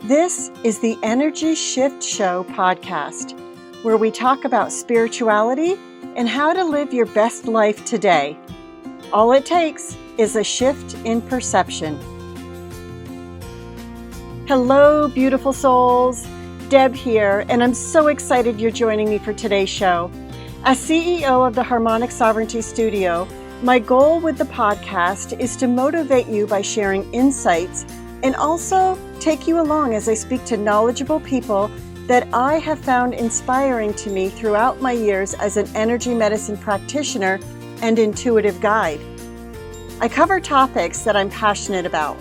This is the Energy Shift Show podcast, where we talk about spirituality and how to live your best life today. All it takes is a shift in perception. Hello, beautiful souls. Deb here, and I'm so excited you're joining me for today's show. As CEO of the Harmonic Sovereignty Studio, my goal with the podcast is to motivate you by sharing insights and also take you along as I speak to knowledgeable people that I have found inspiring to me throughout my years as an energy medicine practitioner and intuitive guide. I cover topics that I'm passionate about,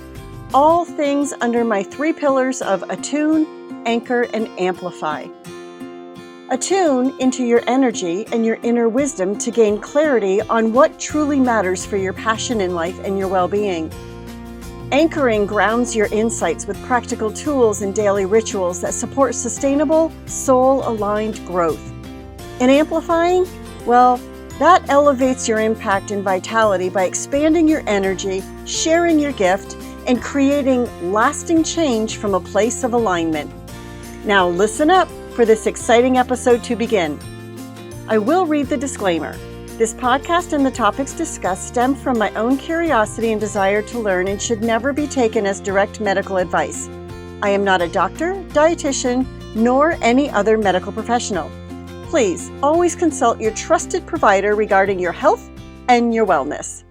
all things under my 3 pillars of attune, anchor, and amplify. Attune into your energy and your inner wisdom to gain clarity on what truly matters for your passion in life and your well-being. Anchoring grounds your insights with practical tools and daily rituals that support sustainable, soul-aligned growth. And amplifying, well, that elevates your impact and vitality by expanding your energy, sharing your gift, and creating lasting change from a place of alignment. Now listen up for this exciting episode to begin. I will read the disclaimer. This podcast and the topics discussed stem from my own curiosity and desire to learn and should never be taken as direct medical advice. I am not a doctor, dietitian, nor any other medical professional. Please always consult your trusted provider regarding your health and your wellness.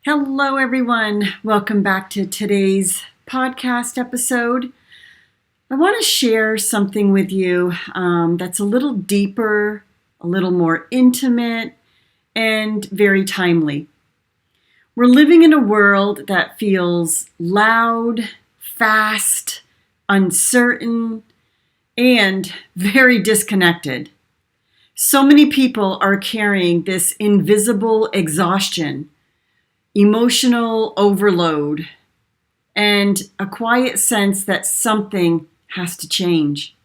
Hello, everyone. Welcome back to today's podcast episode. I want to share something with you that's a little deeper, a little more intimate, and very timely. We're living in a world that feels loud, fast, uncertain, and very disconnected. So many people are carrying this invisible exhaustion, emotional overload, and a quiet sense that something has to change.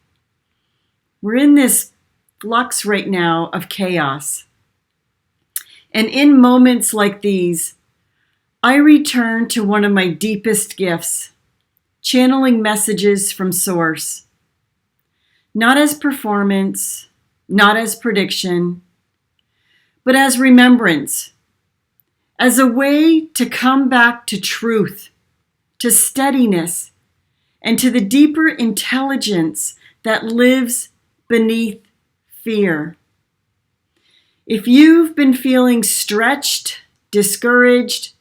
We're in this flux right now of chaos. And in moments like these, I return to one of my deepest gifts, channeling messages from Source. Not as performance, not as prediction, but as remembrance, as a way to come back to truth, to steadiness, and to the deeper intelligence that lives beneath fear. If you've been feeling stretched, discouraged,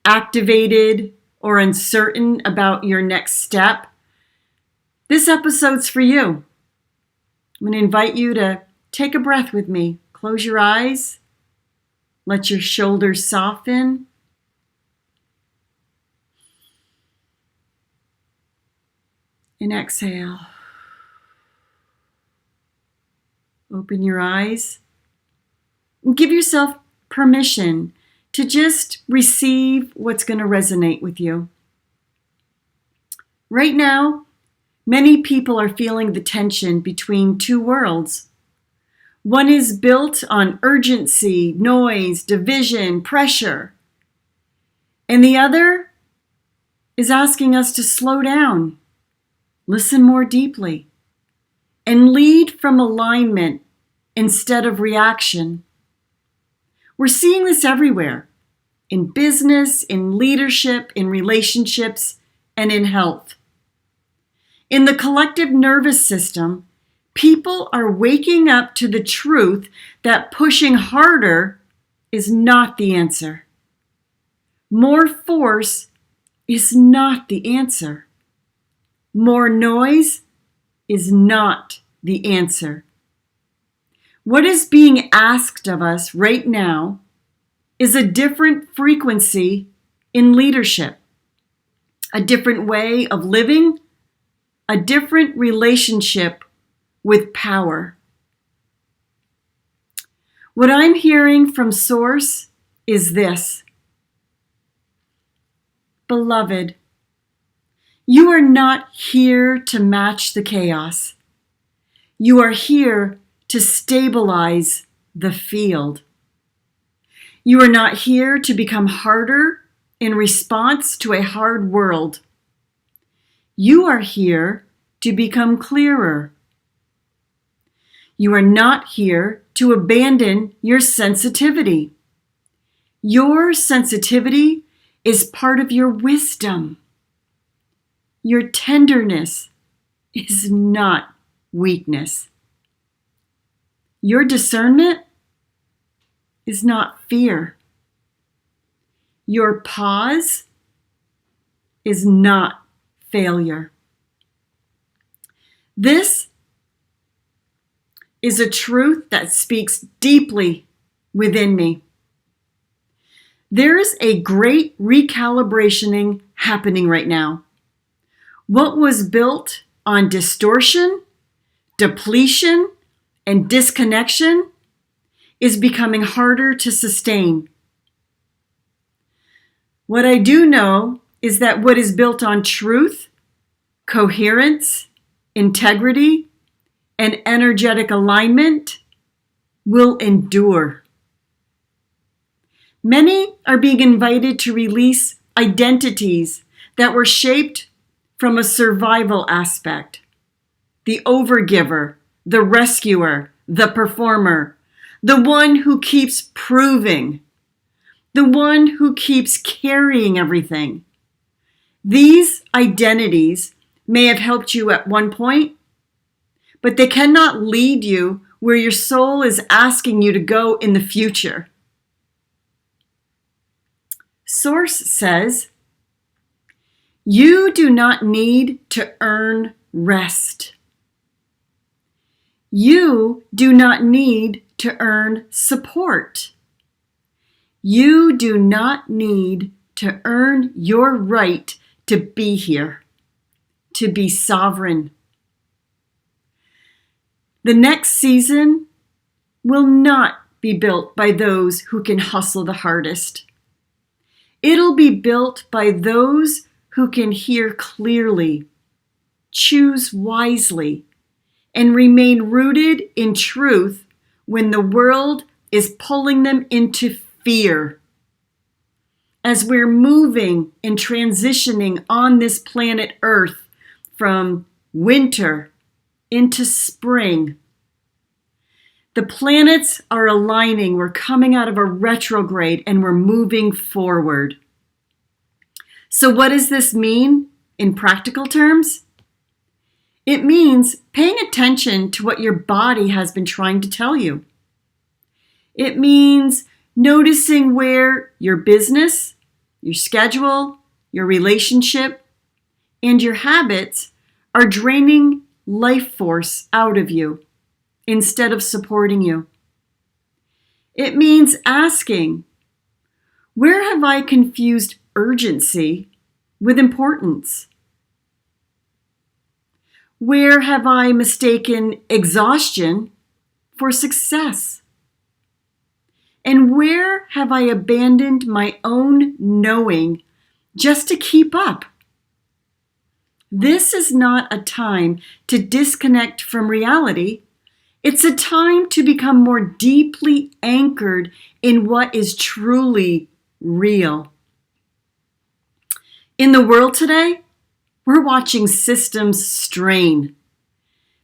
activated, or uncertain about your next step, this episode's for you. I'm going to invite you to take a breath with me. Close your eyes. Let your shoulders soften. And exhale. Open your eyes and give yourself permission to just receive what's going to resonate with you. Right now, many people are feeling the tension between 2 worlds. One is built on urgency, noise, division, pressure. And the other is asking us to slow down, listen more deeply, and lead from alignment instead of reaction. We're seeing this everywhere, in business, in leadership, in relationships, and in health. In the collective nervous system, people are waking up to the truth that pushing harder is not the answer. More force is not the answer. More noise is not the answer. What is being asked of us right now is a different frequency in leadership, a different way of living, a different relationship with power. What I'm hearing from Source is this. Beloved, you are not here to match the chaos. You are here to stabilize the field. You are not here to become harder in response to a hard world. You are here to become clearer. You are not here to abandon your sensitivity. Your sensitivity is part of your wisdom. Your tenderness is not weakness. Your discernment is not fear. Your pause is not failure. This is a truth that speaks deeply within me. There is a great recalibrating happening right now. What was built on distortion, depletion, and disconnection is becoming harder to sustain. What I do know is that what is built on truth, coherence, integrity, and energetic alignment will endure. Many are being invited to release identities that were shaped from a survival aspect. The overgiver, the rescuer, the performer, the one who keeps proving, the one who keeps carrying everything. These identities may have helped you at one point, but they cannot lead you where your soul is asking you to go in the future. Source says, you do not need to earn rest. You do not need to earn support. You do not need to earn your right to be here, to be sovereign. The next season will not be built by those who can hustle the hardest. It'll be built by those who can hear clearly, choose wisely, and remain rooted in truth when the world is pulling them into fear. As we're moving and transitioning on this planet Earth from winter into spring, the planets are aligning. We're coming out of a retrograde and we're moving forward. So what does this mean in practical terms? It means paying attention to what your body has been trying to tell you. It means noticing where your business, your schedule, your relationship, and your habits are draining life force out of you instead of supporting you. It means asking, where have I confused urgency with importance? Where have I mistaken exhaustion for success? And where have I abandoned my own knowing just to keep up? This is not a time to disconnect from reality. It's a time to become more deeply anchored in what is truly real. In the world today, we're watching systems strain.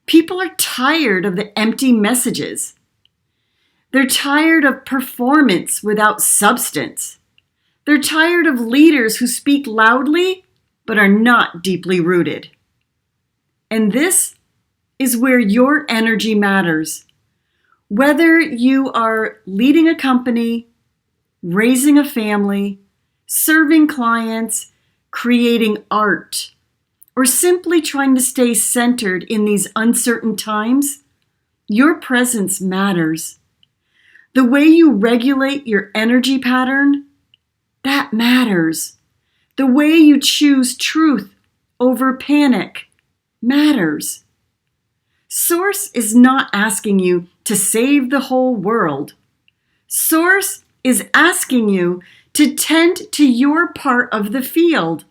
People are tired of the empty messages. They're tired of performance without substance. They're tired of leaders who speak loudly but are not deeply rooted. And this is where your energy matters. Whether you are leading a company, raising a family, serving clients, creating art, or simply trying to stay centered in these uncertain times, your presence matters. The way you regulate your energy pattern, that matters. The way you choose truth over panic matters. Source is not asking you to save the whole world. Source is asking you to tend to your part of the field,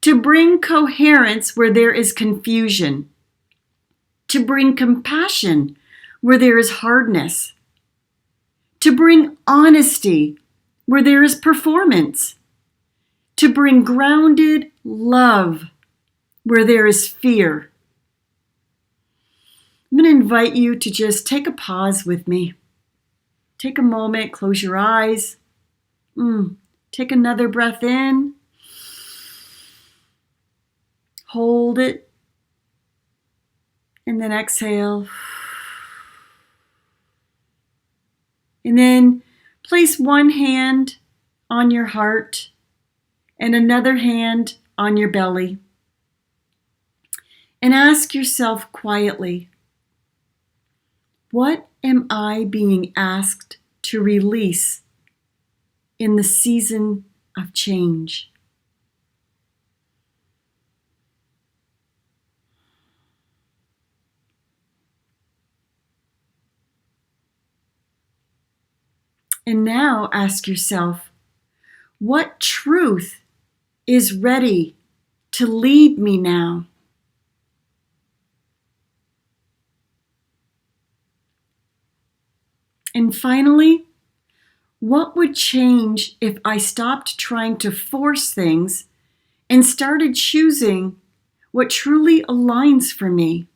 to bring coherence where there is confusion, to bring compassion where there is hardness, to bring honesty where there is performance, to bring grounded love where there is fear. I'm going to invite you to just take a pause with me. Take a moment, close your eyes. Take another breath in. Hold it. And then exhale. And then place one hand on your heart and another hand on your belly. And ask yourself quietly, what am I being asked to release in the season of change? And now ask yourself, what truth is ready to lead me now? And finally, what would change if I stopped trying to force things and started choosing what truly aligns for me?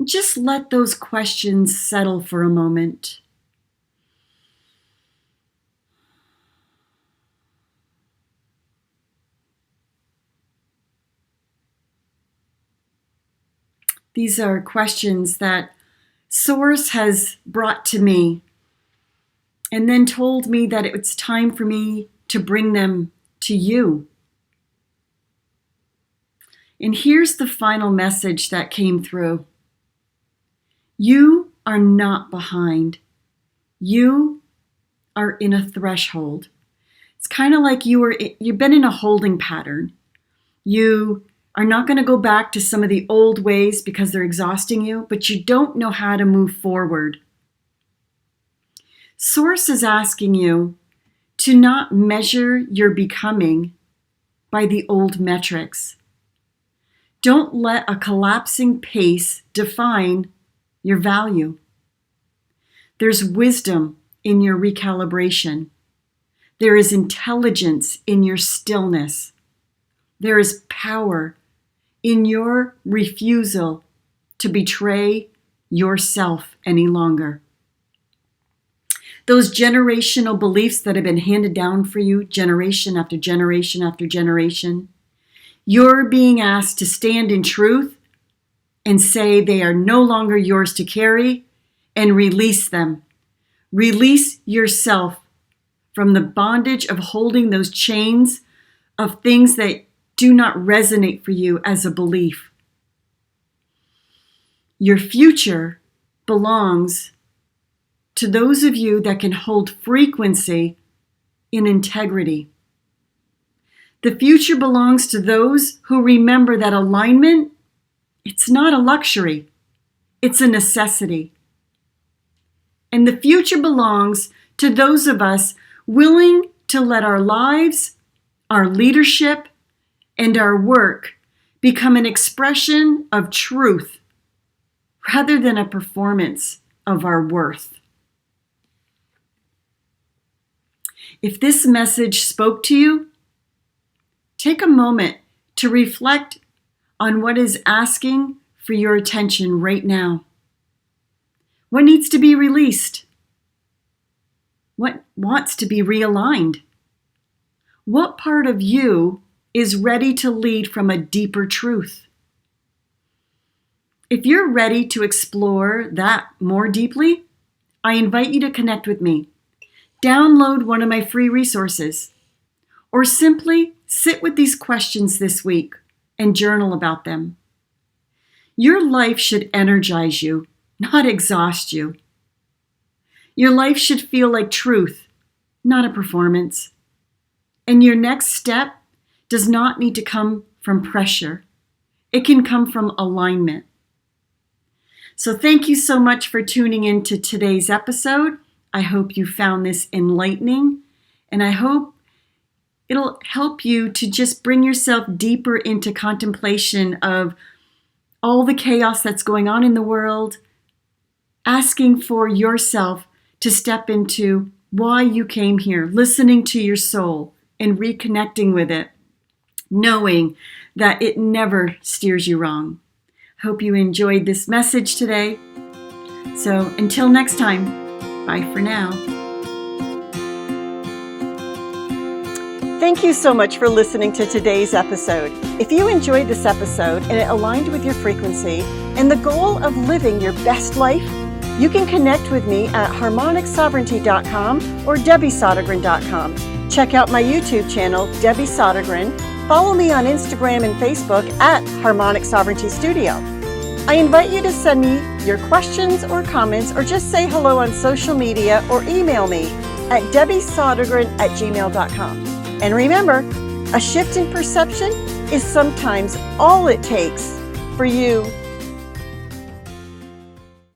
Just let those questions settle for a moment. These are questions that Source has brought to me and then told me that it's time for me to bring them to you. And here's the final message that came through. You are not behind. You are in a threshold. It's kind of like you've been in a holding pattern. You are not going to go back to some of the old ways because they're exhausting you, but you don't know how to move forward. Source is asking you to not measure your becoming by the old metrics. Don't let a collapsing pace define your value. There's wisdom in your recalibration. There is intelligence in your stillness. There is power in your refusal to betray yourself any longer. Those generational beliefs that have been handed down for you generation after generation after generation, you're being asked to stand in truth and say they are no longer yours to carry and release them. Release yourself from the bondage of holding those chains of things that do not resonate for you as a belief. Your future belongs to those of you that can hold frequency in integrity. The future belongs to those who remember that alignment, it's not a luxury, it's a necessity. And the future belongs to those of us willing to let our lives, our leadership, and our work become an expression of truth rather than a performance of our worth. If this message spoke to you, take a moment to reflect on what is asking for your attention right now. What needs to be released? What wants to be realigned? What part of you is ready to lead from a deeper truth? If you're ready to explore that more deeply, I invite you to connect with me. Download one of my free resources, or simply sit with these questions this week and journal about them. Your life should energize you, not exhaust you. Your life should feel like truth, not a performance. And your next step does not need to come from pressure. It can come from alignment. So thank you so much for tuning in to today's episode. I hope you found this enlightening, and I hope it'll help you to just bring yourself deeper into contemplation of all the chaos that's going on in the world, asking for yourself to step into why you came here, listening to your soul and reconnecting with it, knowing that it never steers you wrong. Hope you enjoyed this message today. So until next time, bye for now. Thank you so much for listening to today's episode. If you enjoyed this episode and it aligned with your frequency and the goal of living your best life, you can connect with me at harmonicsovereignty.com or debbiesodegren.com. Check out my YouTube channel, Debbie Sodegren. Follow me on Instagram and Facebook at Harmonic Sovereignty Studio. I invite you to send me your questions or comments or just say hello on social media or email me at debbiesodegren@gmail.com. And remember, a shift in perception is sometimes all it takes for you